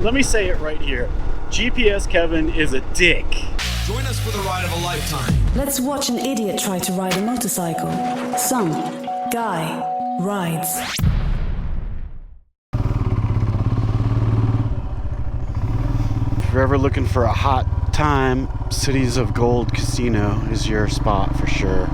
Let me say it right here. GPS Kevin is a dick. Join us for the ride of a lifetime. Let's watch an idiot try to ride a motorcycle. Some guy rides. If you're ever looking for a hot time, Cities of Gold Casino is your spot for sure.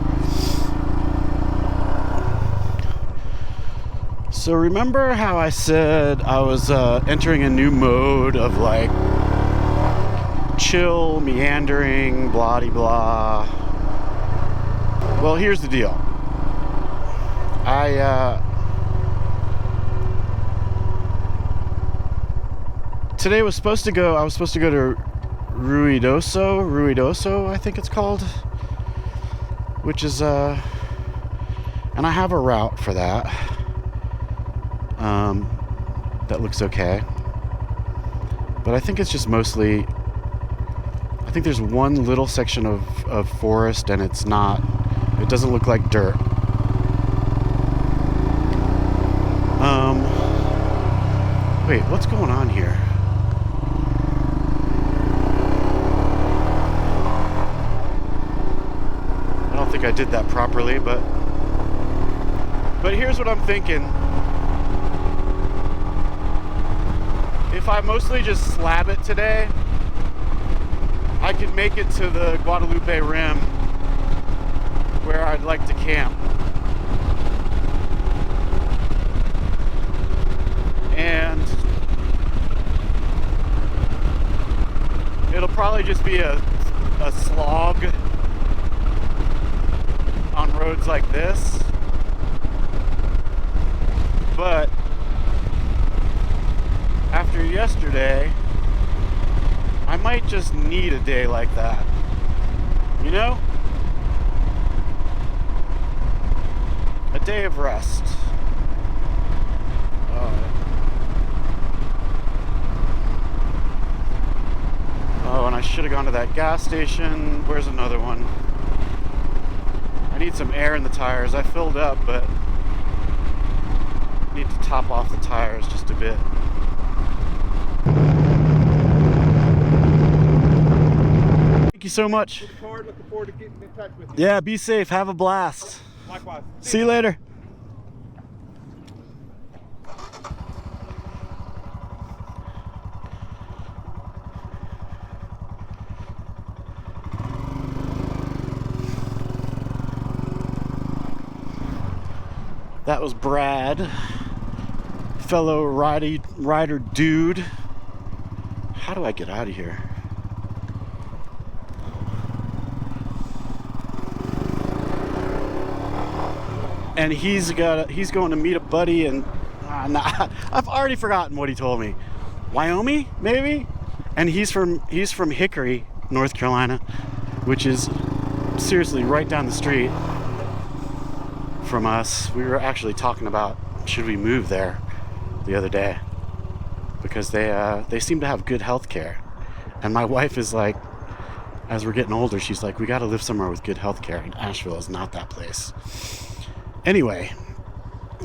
So remember how I said I was entering a new mode of like chill, meandering, blah-de-blah. Well, here's the deal. Today I was supposed to go to Ruidoso, I think it's called, which is, and I have a route for that, that looks okay, but I think it's just mostly, I think there's one little section of forest and it doesn't look like dirt. Wait, what's going on here? I don't think I did that properly, but here's what I'm thinking. If I mostly just slab it today, I could make it to the Guadelupe Rim where I'd like to camp. And it'll probably just be a slog on roads like this. But after yesterday, I might just need a day like that. You know? A day of rest. Oh, and I should have gone to that gas station. Where's another one? I need some air in the tires. I filled up, but I need to top off the tires just a bit. Thank you so much. Looking forward to getting in touch with you. Yeah, be safe. Have a blast. Likewise. See you later. That was Brad, fellow rider dude. How do I get out of here? And he's going to meet a buddy, and I've already forgotten what he told me. Wyoming, maybe? And he's from Hickory, North Carolina, which is seriously right down the street from us. We were actually talking about should we move there the other day because they seem to have good health care. And my wife is like, as we're getting older, she's like, we got to live somewhere with good health care, and Asheville is not that place. Anyway,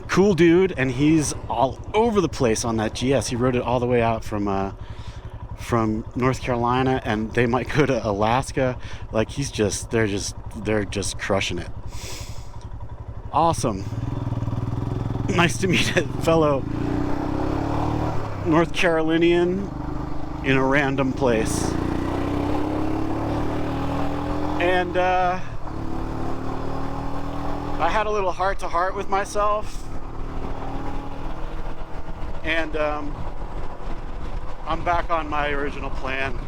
cool dude, and he's all over the place on that GS. He rode it all the way out from North Carolina, and they might go to Alaska. Like they're just crushing it. Awesome. Nice to meet a fellow North Carolinian in a random place. And I had a little heart-to-heart with myself, and I'm back on my original plan.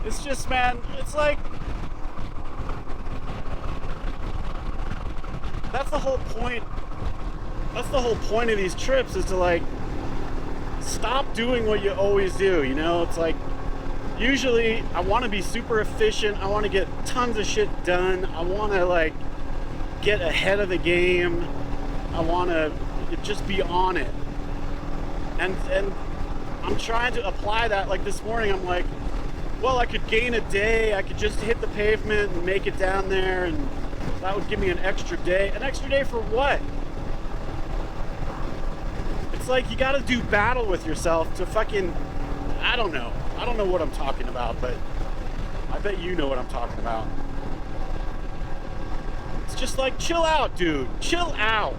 It's just, man, it's like, that's the whole point of these trips, is to like stop doing what you always do, you know? It's like, usually I want to be super efficient, I want to get tons of shit done, I want to like get ahead of the game, I want to just be on it, and I'm trying to apply that. Like this morning I'm like, well, I could gain a day, I could just hit the pavement and make it down there, and that would give me an extra day. An extra day for what? It's like you gotta do battle with yourself to fucking I don't know. I don't know what I'm talking about, but I bet you know what I'm talking about. It's just like, chill out, dude. Chill out.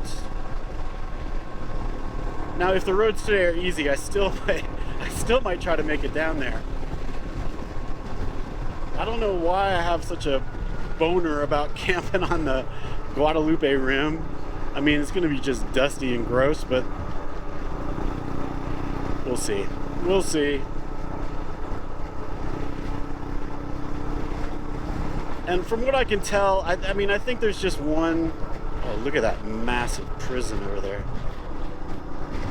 Now, if the roads today are easy, I still might try to make it down there. I don't know why I have such a boner about camping on the Guadelupe Rim. I mean, it's going to be just dusty and gross, but we'll see. We'll see. And from what I can tell, I mean, I think there's just one. Oh, look at that massive prison over there.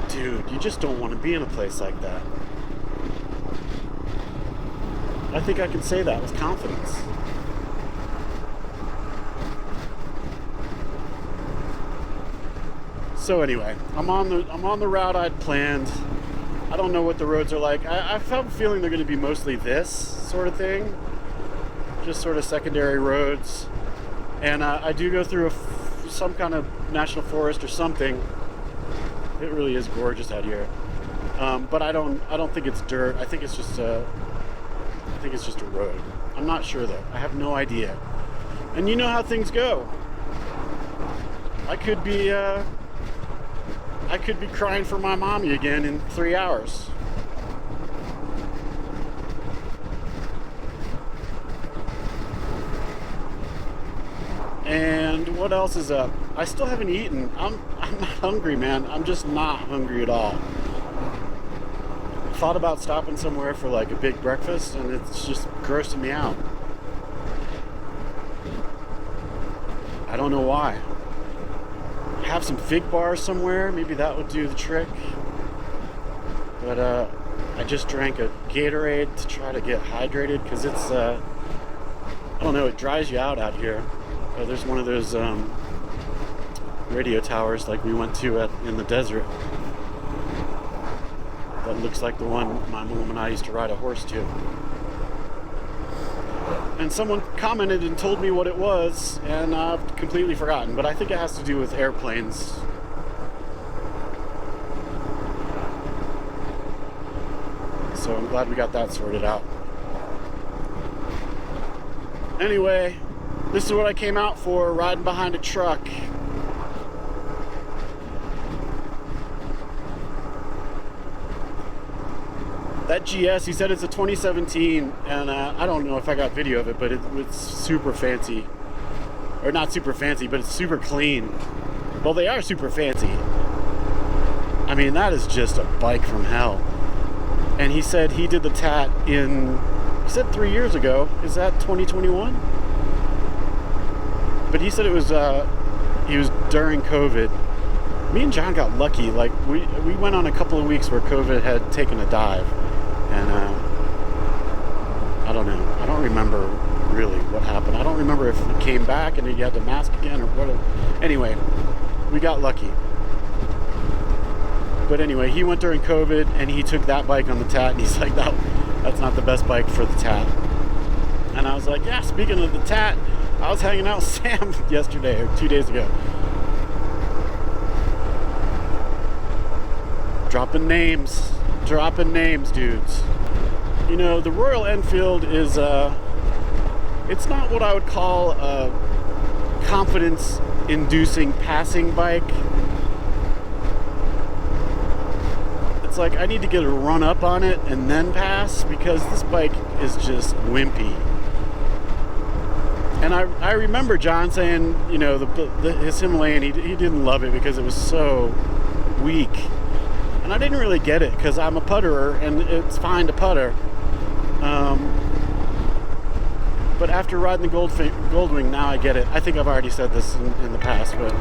Dude, you just don't want to be in a place like that. I think I can say that with confidence. So anyway, I'm on the route I'd planned. I don't know what the roads are like. I have a feeling they're going to be mostly this sort of thing, just sort of secondary roads. And I do go through some kind of national forest or something. It really is gorgeous out here, but I don't think it's dirt. I think it's just a road. I'm not sure though. I have no idea. And you know how things go. I could be crying for my mommy again in 3 hours. And what else is up? I still haven't eaten. I'm not hungry, man. I'm just not hungry at all. Thought about stopping somewhere for like a big breakfast, and it's just grossing me out. I don't know why. Have some fig bars somewhere. Maybe that would do the trick. But I just drank a Gatorade to try to get hydrated because it's I don't know. It dries you out here. There's one of those radio towers like we went to in the desert that looks like the one my mom and I used to ride a horse to. And someone commented and told me what it was, and I've completely forgotten, but I think it has to do with airplanes. So I'm glad we got that sorted out. Anyway, this is what I came out for, riding behind a truck. That GS, he said it's a 2017, and I don't know if I got video of it, but it's super fancy. Or not super fancy, but it's super clean. Well, they are super fancy. I mean, that is just a bike from hell. And he said he did the tat he said 3 years ago. Is that 2021? But he said it was, he was during COVID. Me and John got lucky. Like, we went on a couple of weeks where COVID had taken a dive. And I don't know. I don't remember really what happened. I don't remember if it came back and he had to mask again or whatever. Anyway, we got lucky. But anyway, he went during COVID and he took that bike on the tat, and he's like, that's not the best bike for the tat. And I was like, yeah, speaking of the tat, I was hanging out with Sam yesterday or 2 days ago. Dropping names, dudes. You know, the Royal Enfield is, it's not what I would call a confidence-inducing passing bike. It's like I need to get a run up on it and then pass, because this bike is just wimpy. And I remember John saying, you know, his Himalayan, he didn't love it because it was so weak. And I didn't really get it because I'm a putterer and it's fine to putter. But after riding the Goldwing, now I get it. I think I've already said this in the past, but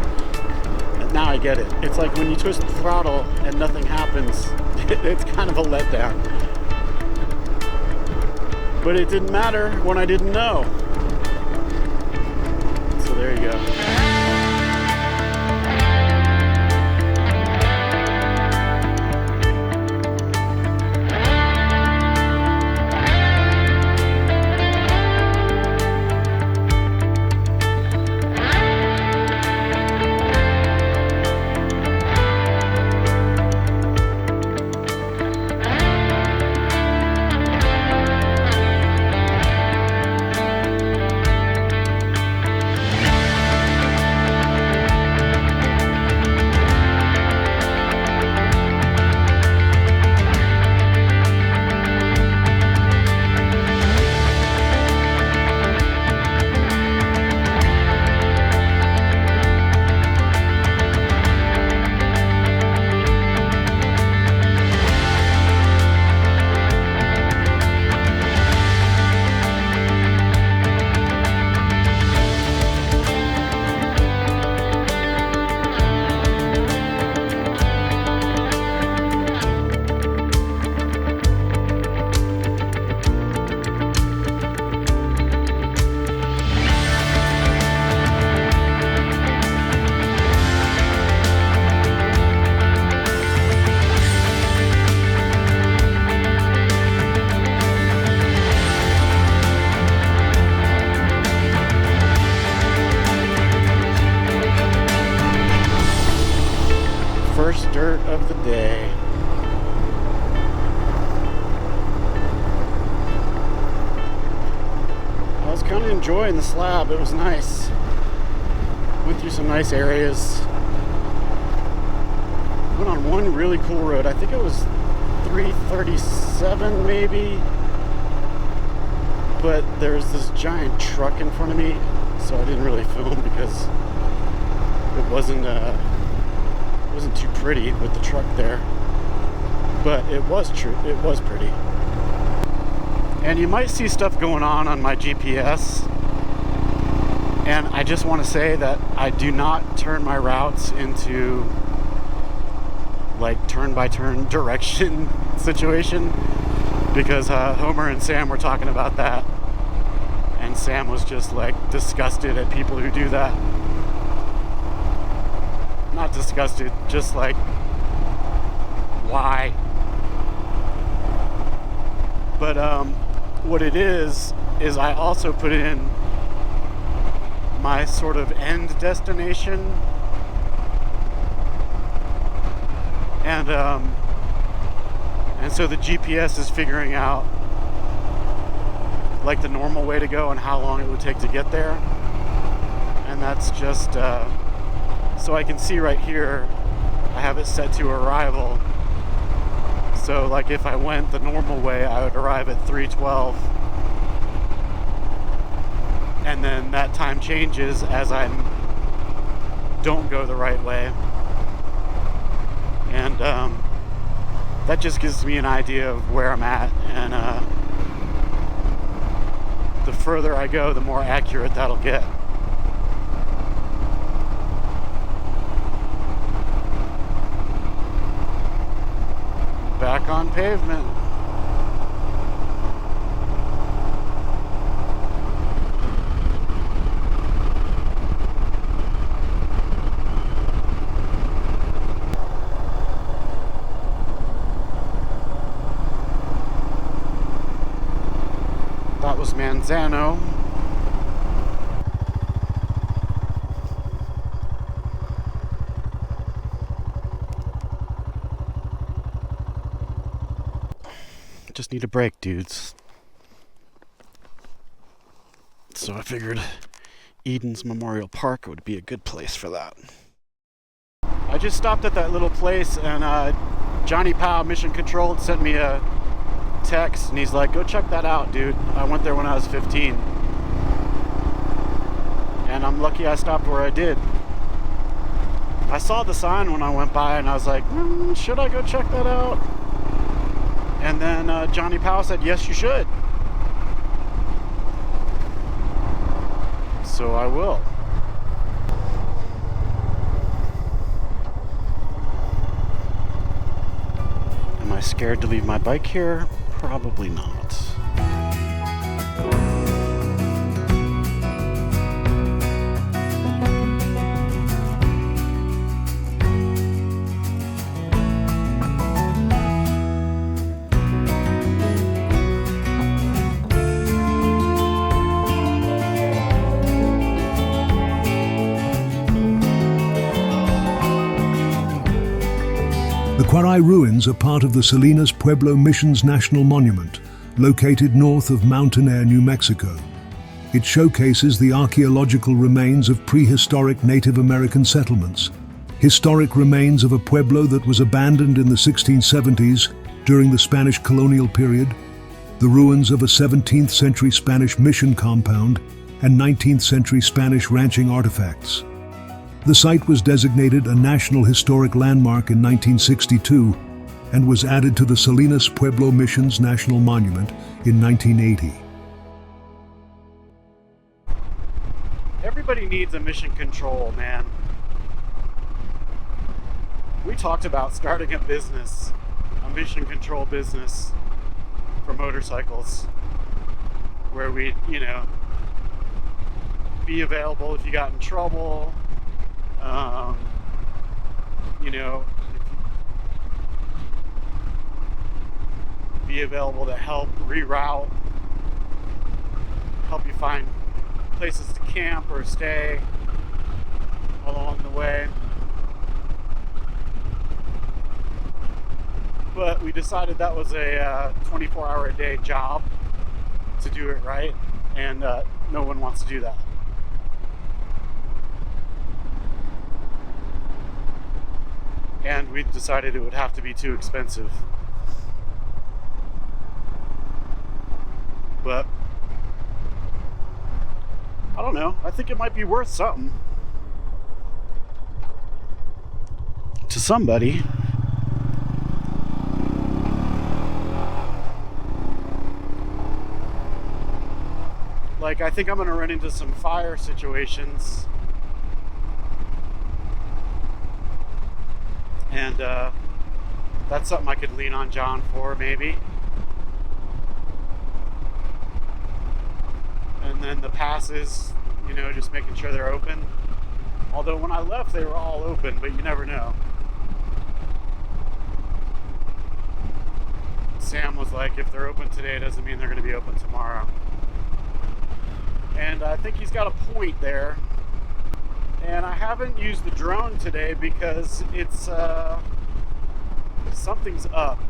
now I get it. It's like when you twist the throttle and nothing happens, it's kind of a letdown. But it didn't matter when I didn't know. So there you go. really enjoying the slab. It was nice. Went through some nice areas. Went on one really cool road. I think it was 337 maybe. But there's this giant truck in front of me, so I didn't really film because it wasn't too pretty with the truck there. But it was true. It was pretty. And you might see stuff going on my GPS. And I just want to say that I do not turn my routes into like turn-by-turn direction situation, because Homer and Sam were talking about that, and Sam was just like disgusted at people who do that. Not disgusted, just like, why? But what it is I also put in my sort of end destination, and so the GPS is figuring out like the normal way to go and how long it would take to get there. And that's just so I can see right here I have it set to arrival. So like if I went the normal way, I would arrive at 3:12, and then that time changes as I don't go the right way. And that just gives me an idea of where I'm at, and the further I go, the more accurate that'll get. Back on pavement. That was Manzano. Just need a break, dudes. So I figured Eden's Memorial Park would be a good place for that. I just stopped at that little place, and Johnny Powell, Mission Control, sent me a text, and he's like, go check that out, dude. I went there when I was 15. And I'm lucky I stopped where I did. I saw the sign when I went by, and I was like, should I go check that out? And then Johnny Powell said, yes, you should. So I will. Am I scared to leave my bike here? Probably not. The Quarai ruins are part of the Salinas Pueblo Missions National Monument, located north of Mountain Air, New Mexico. It showcases the archaeological remains of prehistoric Native American settlements, historic remains of a pueblo that was abandoned in the 1670s during the Spanish colonial period, the ruins of a 17th century Spanish mission compound, and 19th century Spanish ranching artifacts. The site was designated a National Historic Landmark in 1962 and was added to the Salinas Pueblo Missions National Monument in 1980. Everybody needs a mission control, man. We talked about starting a business, a mission control business for motorcycles, where we, be available if you got in trouble. Be available to help reroute, help you find places to camp or stay along the way. But we decided that was a 24-hour-a-day job to do it right. and no one wants to do that. And we decided it would have to be too expensive. But I don't know. I think it might be worth something to somebody. Like, I think I'm gonna run into some fire situations, and that's something I could lean on John for, maybe. And then the passes, you know, just making sure they're open. Although when I left, they were all open, but you never know. Sam was like, if they're open today, it doesn't mean they're going to be open tomorrow. And I think he's got a point there. And I haven't used the drone today because it's, something's up.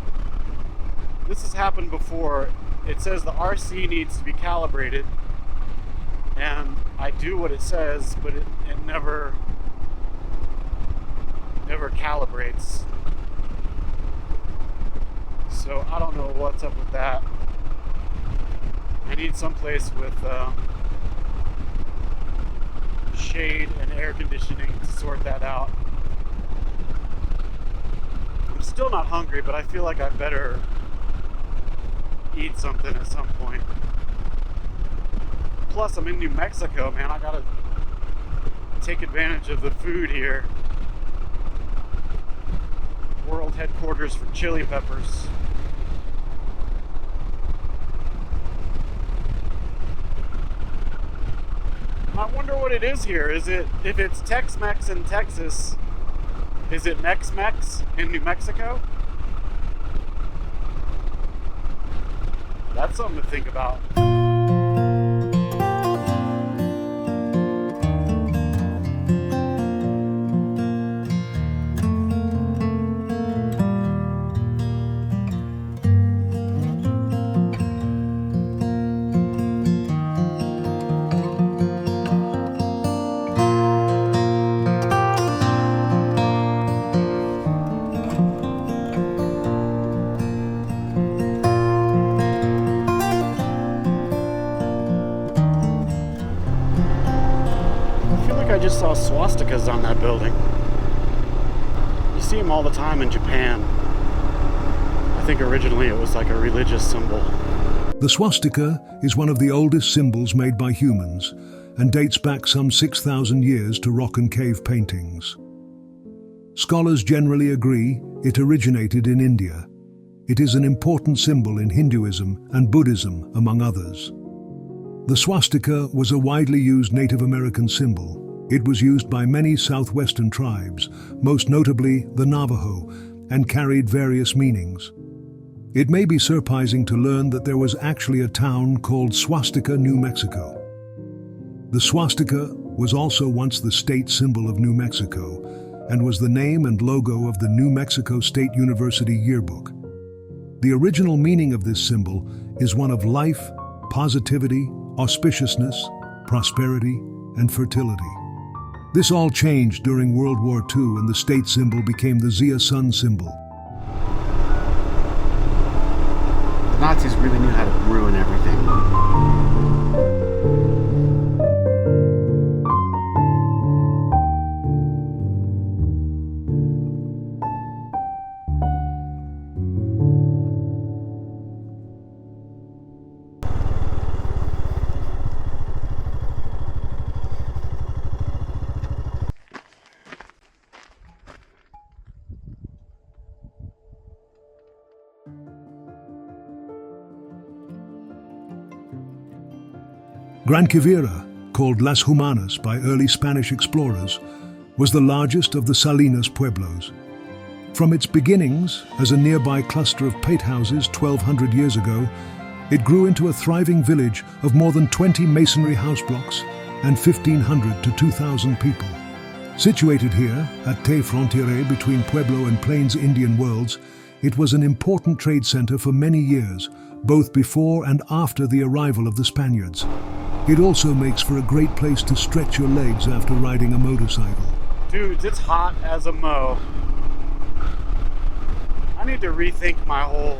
This has happened before. It says the RC needs to be calibrated. And I do what it says, but it never calibrates. So I don't know what's up with that. I need someplace with shade and air conditioning to sort that out. I'm still not hungry, but I feel like I better eat something at some point. Plus, I'm in New Mexico, man. I gotta take advantage of the food here. World headquarters for chili peppers. I wonder what it is here. Is it, if it's Tex Mex in Texas, is it Mex Mex in New Mexico? That's something to think about. I just saw swastikas on that building. You see them all the time in Japan. I think originally it was like a religious symbol. The swastika is one of the oldest symbols made by humans and dates back some 6,000 years to rock and cave paintings. Scholars generally agree it originated in India. It is an important symbol in Hinduism and Buddhism, among others. The swastika was a widely used Native American symbol. It was used by many southwestern tribes, most notably the Navajo, and carried various meanings. It may be surprising to learn that there was actually a town called Swastika, New Mexico. The swastika was also once the state symbol of New Mexico and was the name and logo of the New Mexico State University yearbook. The original meaning of this symbol is one of life, positivity, auspiciousness, prosperity, and fertility. This all changed during World War II, and the state symbol became the Zia Sun symbol. The Nazis really knew how to ruin everything. Gran Quivira, called Las Humanas by early Spanish explorers, was the largest of the Salinas pueblos. From its beginnings as a nearby cluster of pate houses 1,200 years ago, it grew into a thriving village of more than 20 masonry house blocks and 1,500 to 2,000 people. Situated here at Te Frontiere between Pueblo and Plains Indian worlds, it was an important trade center for many years, both before and after the arrival of the Spaniards. It also makes for a great place to stretch your legs after riding a motorcycle. Dudes, it's hot as a mo. I need to rethink my whole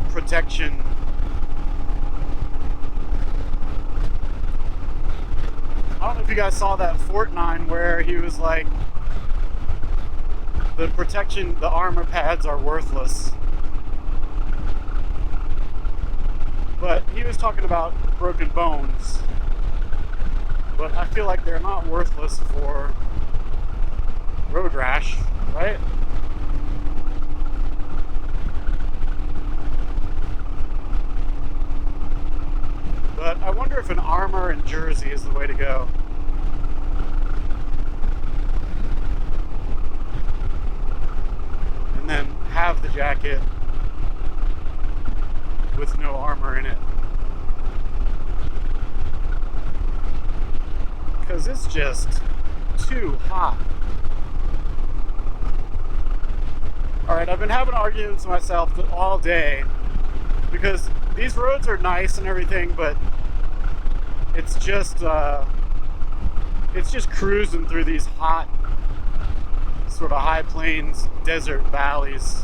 protection. I don't know if you guys saw that Fortnite where he was like, the protection, the armor pads are worthless. But he was talking about broken bones. But I feel like they're not worthless for road rash, right? But I wonder if an armor and jersey is the way to go. And then have the jacket with no armor in it. Because it's just too hot. Alright, I've been having arguments with myself all day because these roads are nice and everything, but it's just cruising through these hot sort of high plains, desert valleys.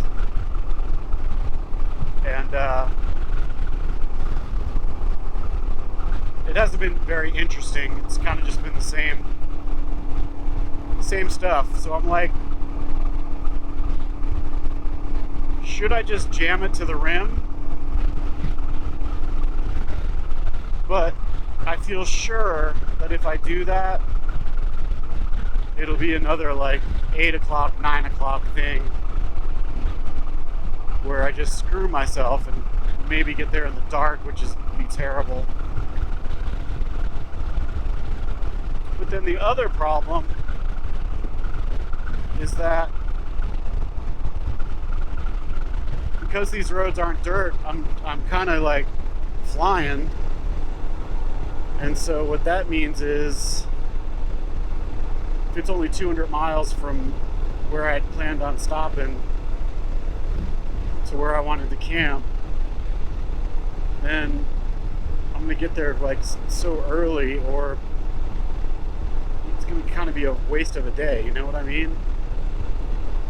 And it hasn't been very interesting. It's kind of just been the same stuff. So I'm like, should I just jam it to the rim? But I feel sure that if I do that, it'll be another like 8 o'clock, 9 o'clock thing where I just screw myself and maybe get there in the dark, which is be terrible. But then the other problem is that because these roads aren't dirt, I'm kind of like flying. And so what that means is if it's only 200 miles from where I'd planned on stopping to where I wanted to camp, then I'm gonna get there like so early, or it's gonna kind of be a waste of a day, you know what I mean?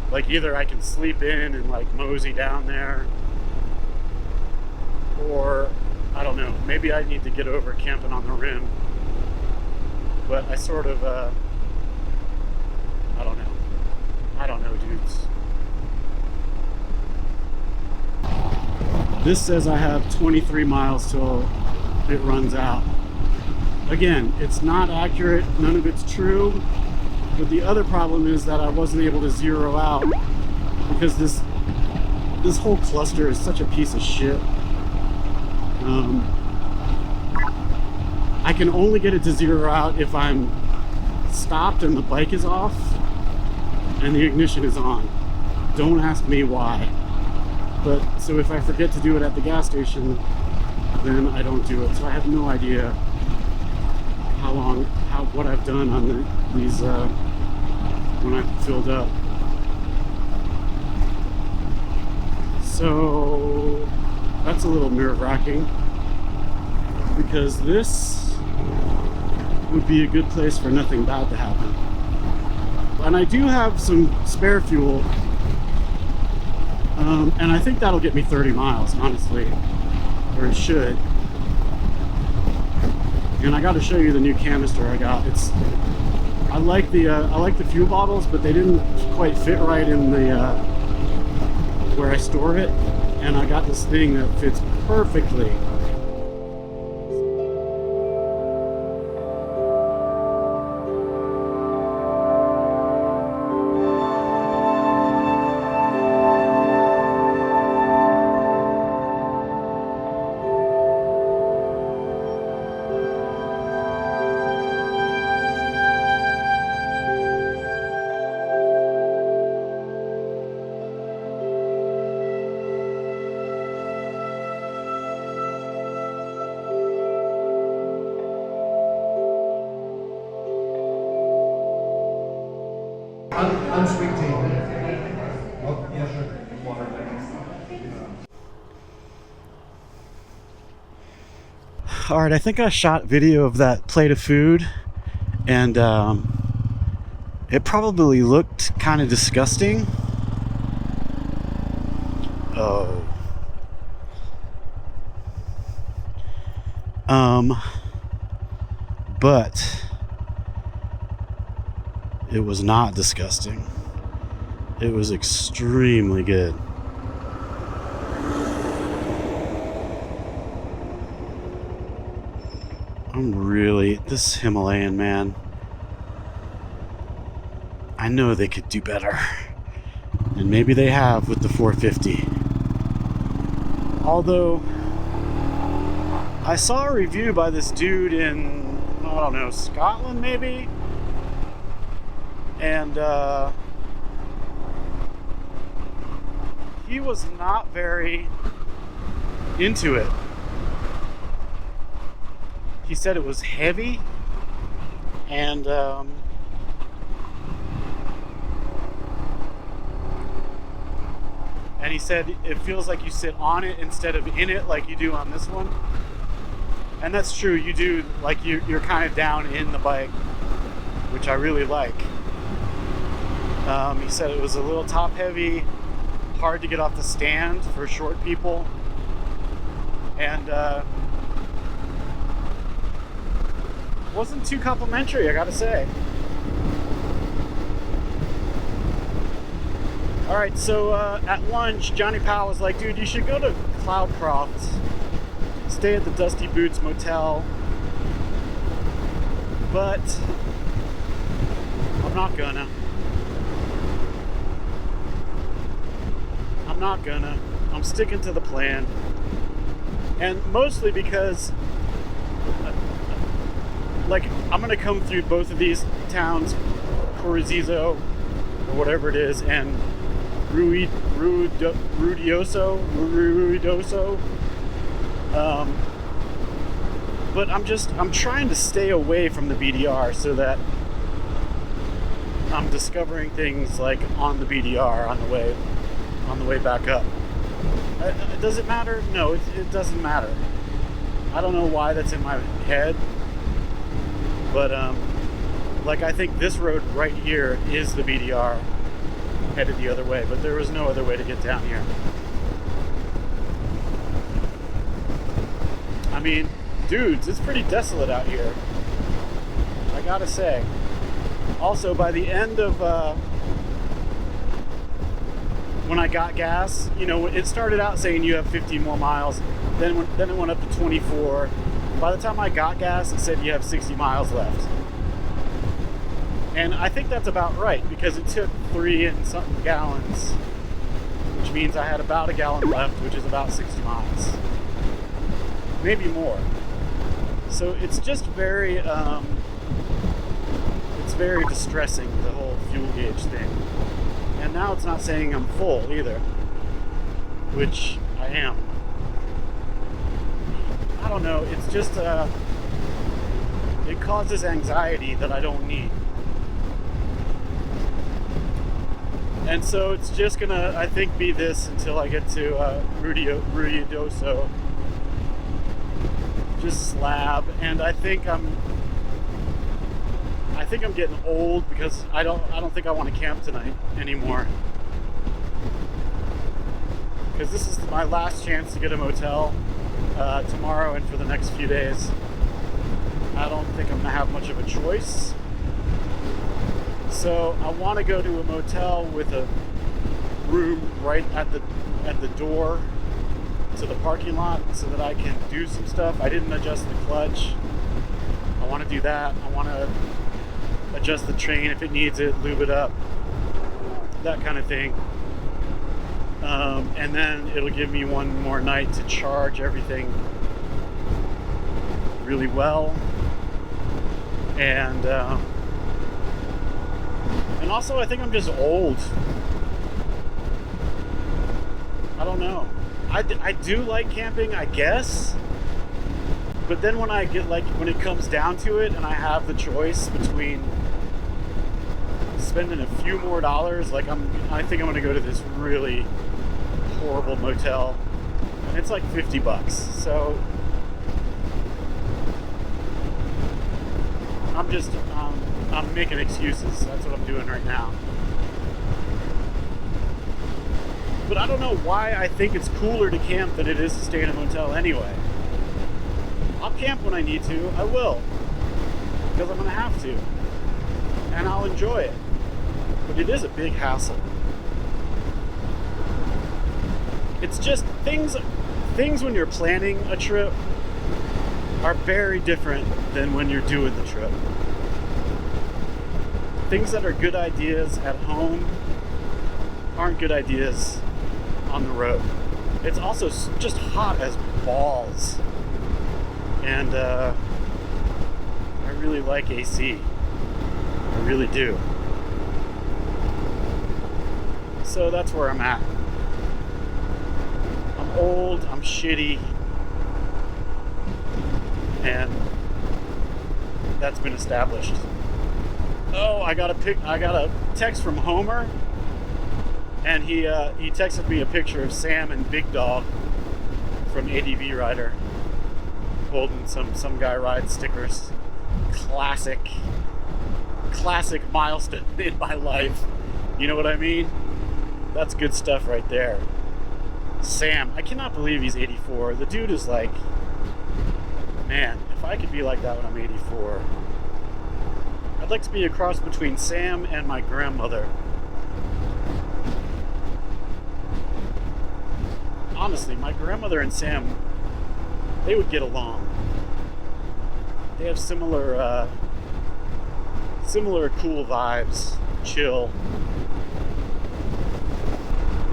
Like either I can sleep in and like mosey down there, or I don't know, maybe I need to get over camping on the rim. But I sort of I don't know, dudes. This says I have 23 miles till it runs out. Again, it's not accurate, none of it's true, but the other problem is that I wasn't able to zero out because this whole cluster is such a piece of shit. I can only get it to zero out if I'm stopped and the bike is off and the ignition is on. Don't ask me why. But so if I forget to do it at the gas station, then I don't do it. So I have no idea what I've done on these when I've filled up. So that's a little nerve-wracking because this would be a good place for nothing bad to happen. And I do have some spare fuel, and I think that'll get me 30 miles, honestly, or it should. And I got to show you the new canister I got. I like the fuel bottles, but they didn't quite fit right in the where I store it, and I got this thing that fits perfectly. Unsweet tea. Oh, yeah, sure. Water. All right, I think I shot video of that plate of food, and it probably looked kind of disgusting. Oh. But it was not disgusting. It was extremely good. This Himalayan, man, I know they could do better. And maybe they have with the 450. Although, I saw a review by this dude in, I don't know, Scotland maybe? And, he was not very into it. He said it was heavy, and he said it feels like you sit on it instead of in it like you do on this one. And that's true, you do, like you're kind of down in the bike, which I really like. He said it was a little top heavy, hard to get off the stand for short people, and wasn't too complimentary, I gotta say. Alright, so at lunch, Johnny Powell was like, dude, you should go to Cloudcroft, stay at the Dusty Boots Motel, but I'm not gonna. I'm sticking to the plan. And mostly because like, I'm gonna come through both of these towns, Corrizizo, or whatever it is, and Ruidoso. But I'm trying to stay away from the BDR so that I'm discovering things like on the BDR on the way back up. Does it matter? No, it doesn't matter. I don't know why that's in my head. But, like, I think this road right here is the BDR headed the other way, but there was no other way to get down here. I mean, dudes, it's pretty desolate out here, I gotta say. Also, by the end of, when I got gas, you know, it started out saying you have 15 more miles, then it went up to 24. By the time I got gas, it said you have 60 miles left. And I think that's about right, because it took 3 and something gallons, which means I had about a gallon left, which is about 60 miles. Maybe more. So it's just very, it's very distressing, the whole fuel gauge thing. And now it's not saying I'm full either, which I am. I don't know, it's just, it causes anxiety that I don't need. And so it's just gonna, I think, be this until I get to Ruidoso. Just slab, and I think I'm getting old because I don't think I want to camp tonight anymore. Because this is my last chance to get a motel. Tomorrow and for the next few days. I don't think I'm gonna have much of a choice. So I want to go to a motel with a room right at the door to the parking lot so that I can do some stuff. I didn't adjust the clutch. I want to do that. I want to adjust the train if it needs it, lube it up, that kind of thing. And then it'll give me one more night to charge everything really well. And also I think I'm just old. I don't know. I do like camping, I guess. But then when I get, like, when it comes down to it and I have the choice between spending a few more dollars, like I think I'm gonna go to this really horrible motel, and it's like $50. So I'm making excuses. That's what I'm doing right now. But I don't know why I think it's cooler to camp than it is to stay in a motel anyway. I'll camp when I need to. I will. Because I'm going to have to. And I'll enjoy it. But it is a big hassle. It's just things when you're planning a trip are very different than when you're doing the trip. Things that are good ideas at home aren't good ideas on the road. It's also just hot as balls. And I really like AC. I really do. So that's where I'm at. I'm old, I'm shitty, and that's been established. Oh, I got a text from Homer, and he texted me a picture of Sam and Big Dog from ADV Rider holding some guy ride stickers. Classic milestone in my life. You know what I mean? That's good stuff right there. Sam, I cannot believe he's 84. The dude is like, man, if I could be like that when I'm 84. I'd like to be a cross between Sam and my grandmother. Honestly, my grandmother and Sam, they would get along. They have similar cool vibes, chill.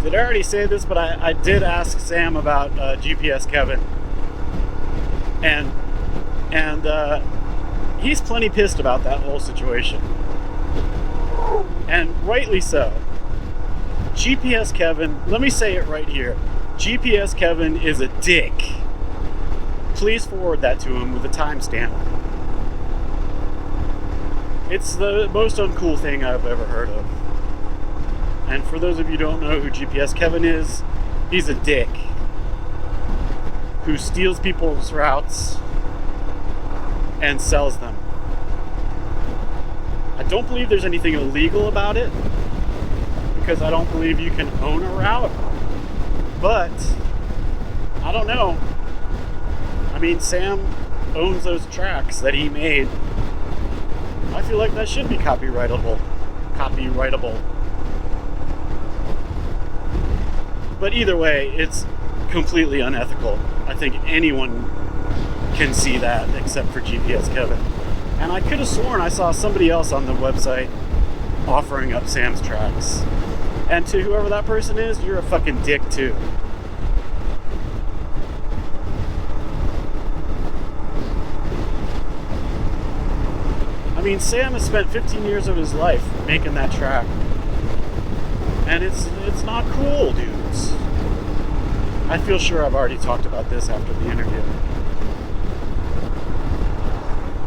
Did I already say this? But I did ask Sam about GPS Kevin, and he's plenty pissed about that whole situation, and rightly so. GPS Kevin, let me say it right here. GPS Kevin is a dick. Please forward that to him with a timestamp. It's the most uncool thing I've ever heard of. And for those of you who don't know who GPS Kevin is, he's a dick who steals people's routes and sells them. I don't believe there's anything illegal about it, because I don't believe you can own a route. But I don't know. I mean, Sam owns those tracks that he made. I feel like that should be copyrightable. But either way, it's completely unethical. I think anyone can see that except for GPS Kevin. And I could have sworn I saw somebody else on the website offering up Sam's tracks. And to whoever that person is, you're a fucking dick too. I mean, Sam has spent 15 years of his life making that track. And it's not cool, dudes. I feel sure I've already talked about this after the interview.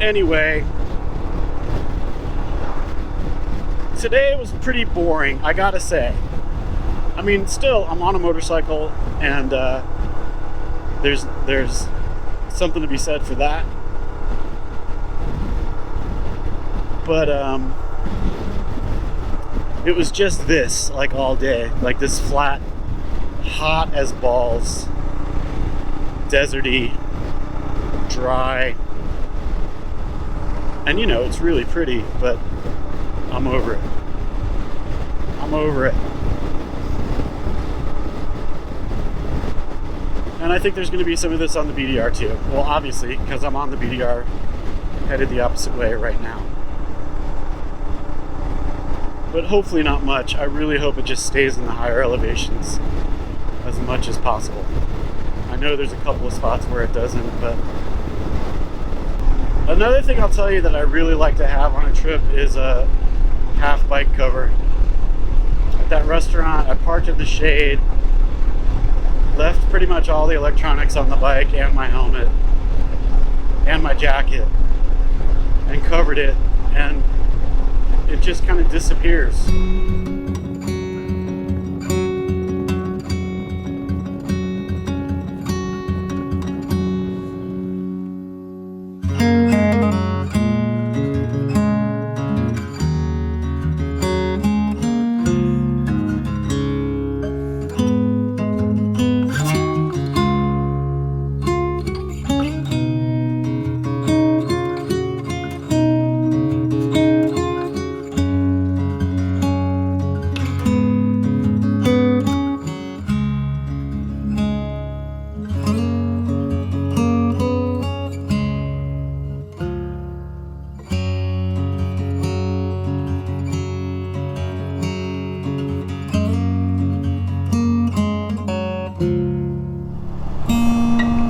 Anyway, today was pretty boring, I gotta say. I mean, still, I'm on a motorcycle, and there's something to be said for that. But it was just this, like, all day, like this flat, hot as balls, deserty, dry, and you know, it's really pretty, but I'm over it. And I think there's going to be some of this on the BDR too. Well, obviously, because I'm on the BDR, headed the opposite way right now. But hopefully not much. I really hope it just stays in the higher elevations as much as possible. I know there's a couple of spots where it doesn't, but another thing I'll tell you that I really like to have on a trip is a half bike cover. At that restaurant, I parked in the shade, left pretty much all the electronics on the bike and my helmet and my jacket, and covered it, and it just kind of disappears.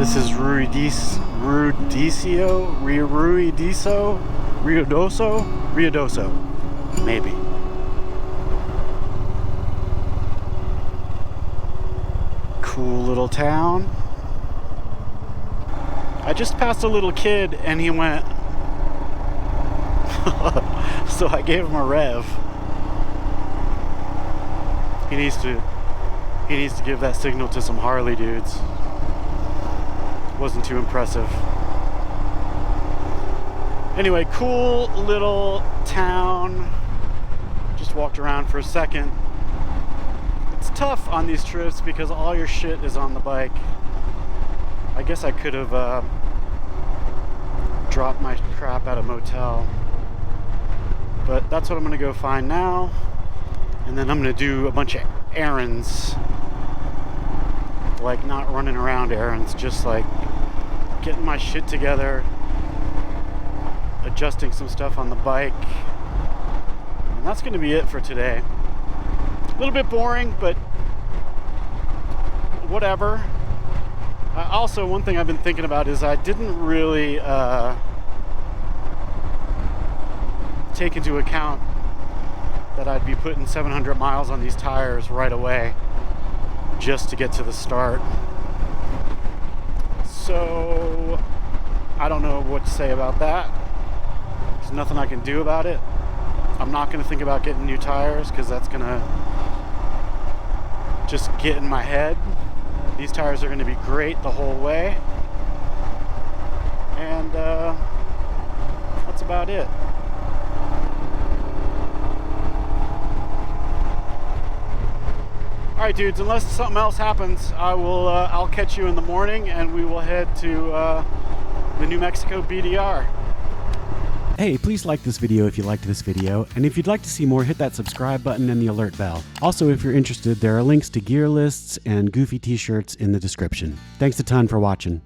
This is Ruidoso, maybe. Cool little town. I just passed a little kid and he went, so I gave him a rev. He needs to give that signal to some Harley dudes. Wasn't too impressive. Anyway, cool little town. Just walked around for a second. It's tough on these trips because all your shit is on the bike. I guess I could have dropped my crap at a motel. But that's what I'm gonna go find now. And then I'm gonna do a bunch of errands. Like not running around errands, just like getting my shit together, adjusting some stuff on the bike. And that's gonna be it for today. A little bit boring, but whatever. Also, one thing I've been thinking about is I didn't really take into account that I'd be putting 700 miles on these tires right away just to get to the start. So I don't know what to say about that. There's nothing I can do about it. I'm not going to think about getting new tires because that's going to just get in my head. These tires are going to be great the whole way. And that's about it. All right, dudes, unless something else happens, I'll catch you in the morning and we will head to the New Mexico BDR. Hey, please like this video if you liked this video, and if you'd like to see more, hit that subscribe button and the alert bell. Also, if you're interested, there are links to gear lists and goofy t-shirts in the description. Thanks a ton for watching.